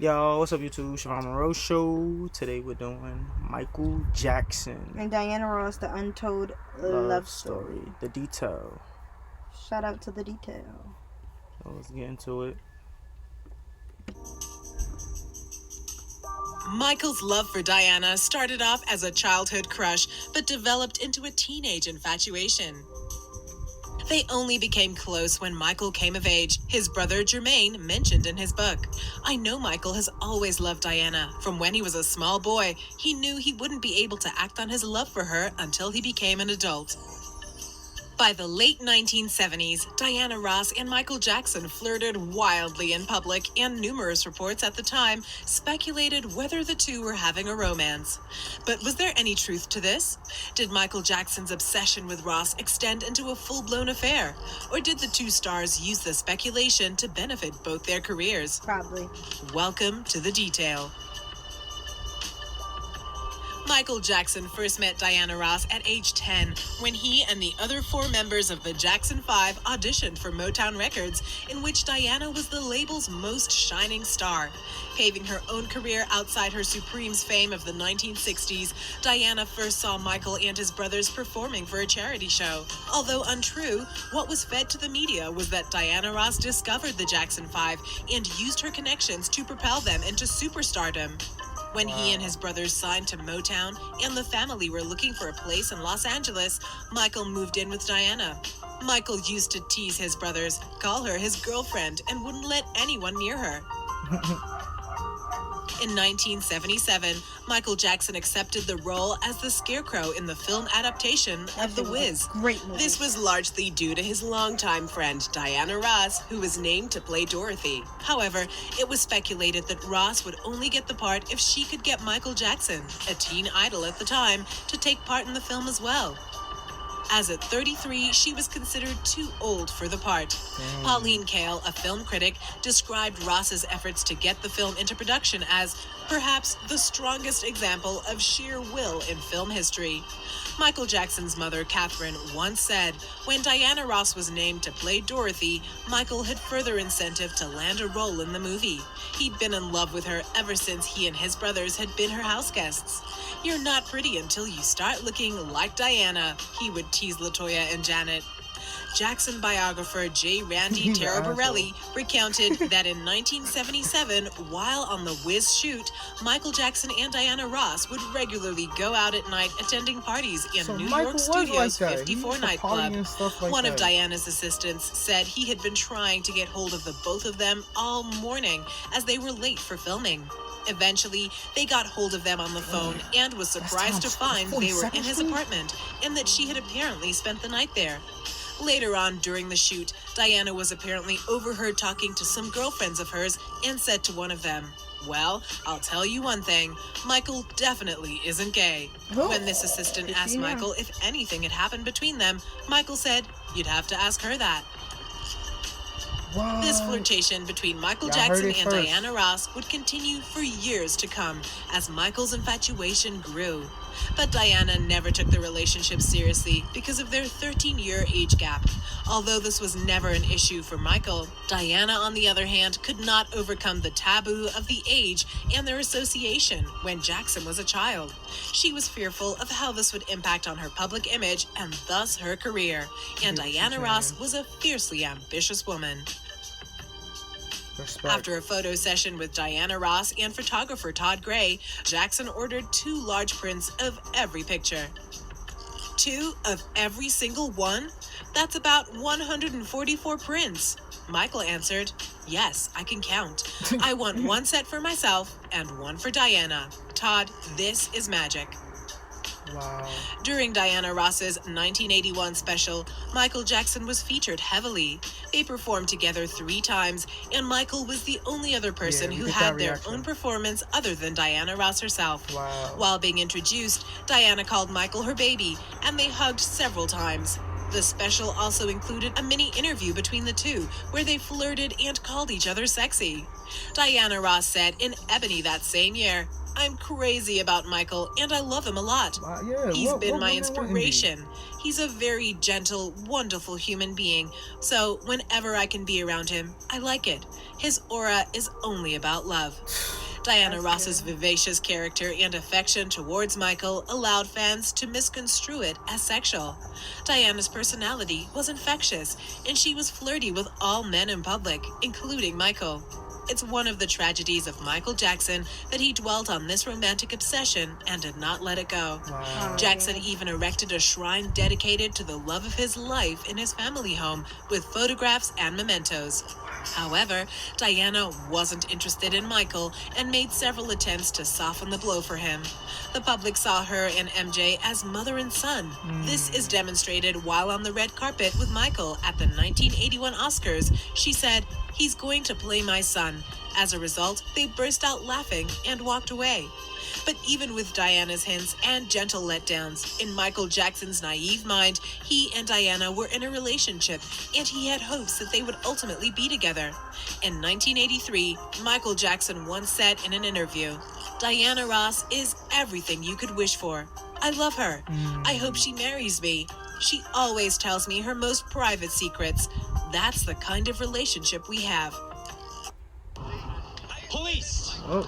Yo, what's up, YouTube? Siobhan Monroe Show. Today we're doing Michael Jackson. And Diana Ross, The Untold Love Story. The detail. Shout out to the detail. So let's get into it. Michael's love for Diana started off as a childhood crush, but developed into a teenage infatuation. They only became close when Michael came of age. His brother Jermaine mentioned in his book, "I know Michael has always loved Diana. From when he was a small boy, he knew he wouldn't be able to act on his love for her until he became an adult." By the late 1970s, Diana Ross and Michael Jackson flirted wildly in public, and numerous reports at the time speculated whether the two were having a romance. But was there any truth to this? Did Michael Jackson's obsession with Ross extend into a full-blown affair? Or did the two stars use the speculation to benefit both their careers? Probably. Welcome to the detail. Michael Jackson first met Diana Ross at age 10 when he and the other four members of the Jackson 5 auditioned for Motown Records, in which Diana was the label's most shining star. Paving her own career outside her Supremes fame of the 1960s, Diana first saw Michael and his brothers performing for a charity show. Although untrue, what was fed to the media was that Diana Ross discovered the Jackson 5 and used her connections to propel them into superstardom. When he and his brothers signed to Motown and the family were looking for a place in Los Angeles, Michael moved in with Diana. Michael used to tease his brothers, call her his girlfriend, and wouldn't let anyone near her. In 1977, Michael Jackson accepted the role as the Scarecrow in the film adaptation of The Wiz. Great movie. This was largely due to his longtime friend, Diana Ross, who was named to play Dorothy. However, it was speculated that Ross would only get the part if she could get Michael Jackson, a teen idol at the time, to take part in the film as well. As at 33, she was considered too old for the part. Pauline Kael, a film critic, described Ross's efforts to get the film into production as perhaps the strongest example of sheer will in film history. Michael Jackson's mother, Catherine, once said, when Diana Ross was named to play Dorothy, Michael had further incentive to land a role in the movie. He'd been in love with her ever since he and his brothers had been her house guests. "You're not pretty until you start looking like Diana," he would tease LaToya and Janet. Jackson biographer J. Randy Taraborelli recounted that in 1977, while on the Wiz shoot, Michael Jackson and Diana Ross would regularly go out at night attending parties in New York Studio's 54 nightclub. One of Diana's assistants said he had been trying to get hold of the both of them all morning as they were late for filming. Eventually, they got hold of them on the phone and was surprised to find they were in his apartment and that she had apparently spent the night there. Later on during the shoot, Diana was apparently overheard talking to some girlfriends of hers and said to one of them, "Well, I'll tell you one thing, Michael definitely isn't gay." When this assistant asked Michael if anything had happened between them, Michael said, "You'd have to ask her that." What? This flirtation between Michael Jackson and Diana Ross would continue for years to come as Michael's infatuation grew. But Diana never took the relationship seriously because of their 13-year age gap. Although this was never an issue for Michael, Diana, on the other hand, could not overcome the taboo of the age and their association when Jackson was a child. She was fearful of how this would impact on her public image and thus her career. And Diana Ross was a fiercely ambitious woman. Respect. After a photo session with Diana Ross and photographer Todd Gray, Jackson ordered 2 large prints of every picture. 2 of every single one? That's about 144 prints. Michael answered, "Yes, I can count. I want 1 set for myself and 1 for Diana. Todd, this is magic." Wow. During Diana Ross's 1981 special, Michael Jackson was featured heavily. They performed together 3 times, and Michael was the only other person who had their own performance other than Diana Ross herself. Wow. While being introduced, Diana called Michael her baby, and they hugged several times. The special also included a mini interview between the two, where they flirted and called each other sexy. Diana Ross said in Ebony that same year, I'm crazy about Michael, and I love him a lot. Yeah, He's been what my women wouldn't be? inspiration. He's a very gentle, wonderful human being, so whenever I can be around him, I like it. His aura is only about love. Diana That's Ross's good. vivacious character and affection towards Michael allowed fans to misconstrue it as sexual. Diana's personality was infectious, and she was flirty with all men in public, including Michael. It's one of the tragedies of Michael Jackson that he dwelt on this romantic obsession and did not let it go. Wow. Jackson even erected a shrine dedicated to the love of his life in his family home with photographs and mementos. However, Diana wasn't interested in Michael and made several attempts to soften the blow for him. The public saw her and MJ as mother and son. This is demonstrated while on the red carpet with Michael at the 1981 Oscars. She said, "He's going to play my son." As a result, they burst out laughing and walked away. But even with Diana's hints and gentle letdowns, in Michael Jackson's naive mind, he and Diana were in a relationship, and he had hopes that they would ultimately be together. In 1983, Michael Jackson once said in an interview, "Diana Ross is everything you could wish for. I love her. I hope she marries me. She always tells me her most private secrets. That's the kind of relationship we have." Police! Oh,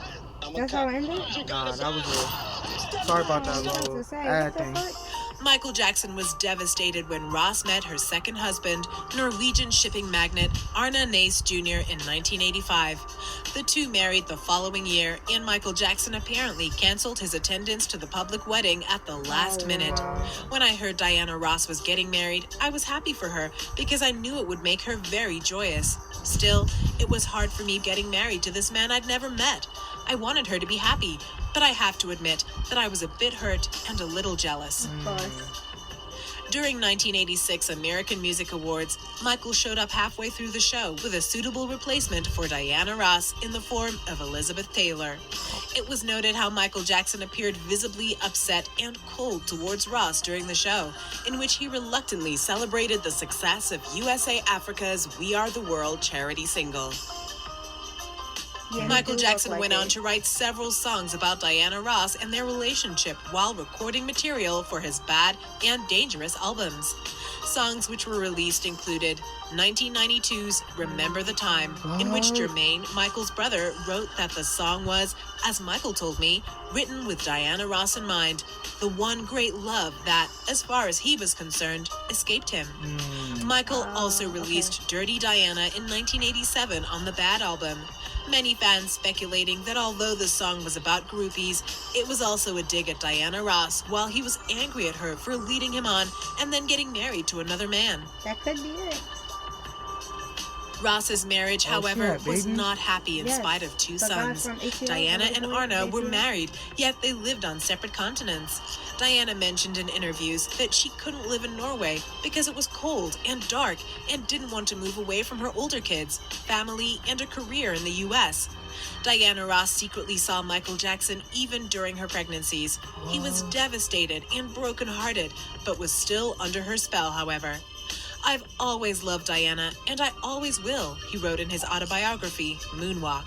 That's how it ended? nah, that was it. Sorry about that I was about little to say, ad what the thing. fuck? Michael Jackson was devastated when Ross met her second husband, Norwegian shipping magnate Arne Nace Jr. in 1985. The two married the following year, and Michael Jackson apparently canceled his attendance to the public wedding at the last minute. When I heard Diana Ross was getting married, I was happy for her because I knew it would make her very joyous. Still, it was hard for me getting married to this man I'd never met. I wanted her to be happy, but I have to admit that I was a bit hurt and a little jealous. Of course. During 1986 American Music Awards, Michael showed up halfway through the show with a suitable replacement for Diana Ross in the form of Elizabeth Taylor. It was noted how Michael Jackson appeared visibly upset and cold towards Ross during the show, in which he reluctantly celebrated the success of USA Africa's We Are the World charity single. Yeah, he Michael do Jackson look like went on it. to write several songs about Diana Ross and their relationship while recording material for his Bad and Dangerous albums. Songs which were released included 1992's Remember the Time, in which Jermaine, Michael's brother, wrote that the song was, as Michael told me, written with Diana Ross in mind, the one great love that, as far as he was concerned, escaped him. Michael also released Dirty Diana in 1987 on the Bad album. Many fans speculating that although the song was about groupies, it was also a dig at Diana Ross while he was angry at her for leading him on and then getting married to another man. That could be it. Ross's marriage, however, shit, was baby. not happy in Yes, spite of two the guy sons. from HBO, Diana the and boy, Arna were HBO. married, yet they lived on separate continents. Diana mentioned in interviews that she couldn't live in Norway because it was cold and dark and didn't want to move away from her older kids, family, and a career in the U.S. Diana Ross secretly saw Michael Jackson even during her pregnancies. He was devastated and brokenhearted, but was still under her spell, however. "I've always loved Diana, and I always will," he wrote in his autobiography, Moonwalk.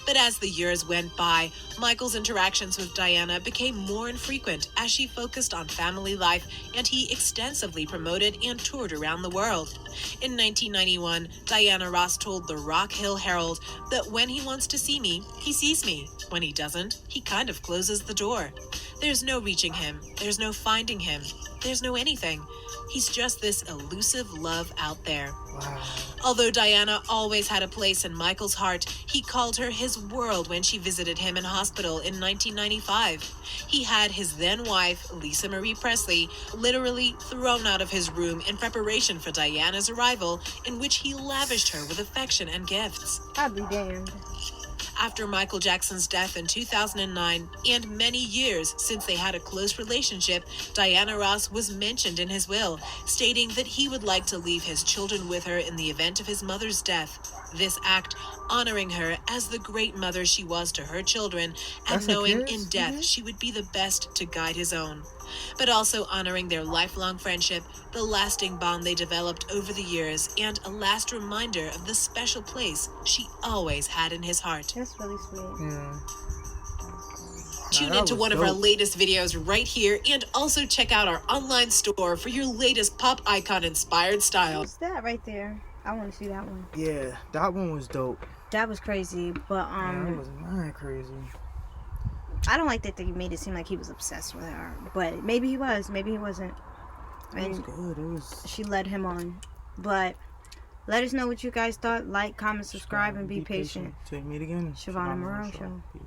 But as the years went by, Michael's interactions with Diana became more infrequent as she focused on family life, and he extensively promoted and toured around the world. In 1991, Diana Ross told the Rock Hill Herald that when he wants to see me, he sees me. When he doesn't, he kind of closes the door. There's no reaching him. There's no finding him. There's no anything. He's just this elusive love out there. Wow. Although Diana always had a place in Michael's heart, he called her his world when she visited him in hospital in 1995. He had his then wife, Lisa Marie Presley, literally thrown out of his room in preparation for Diana's arrival, in which he lavished her with affection and gifts. I'd be damned. After Michael Jackson's death in 2009, and many years since they had a close relationship, Diana Ross was mentioned in his will, stating that he would like to leave his children with her in the event of his mother's death. This act honoring her as the great mother she was to her children, and That's the knowing kids? in death she would be the best to guide his own. But also honoring their lifelong friendship, the lasting bond they developed over the years, and a last reminder of the special place she always had in his heart. That's really sweet. Yeah. tune that into was one of our dope. latest videos right here, and also check out our online store for your latest pop icon inspired style. What's that right there? I want to see that one. Yeah, that one was dope. That was crazy, but Yeah, that was mad crazy. I don't like that they made it seem like he was obsessed with her. But maybe he was, maybe he wasn't. It was And good. It was. she led him on. But let us know what you guys thought. Like, comment, subscribe, and be patient. Till we meet again. Siobhan and Moreau Show. Peace.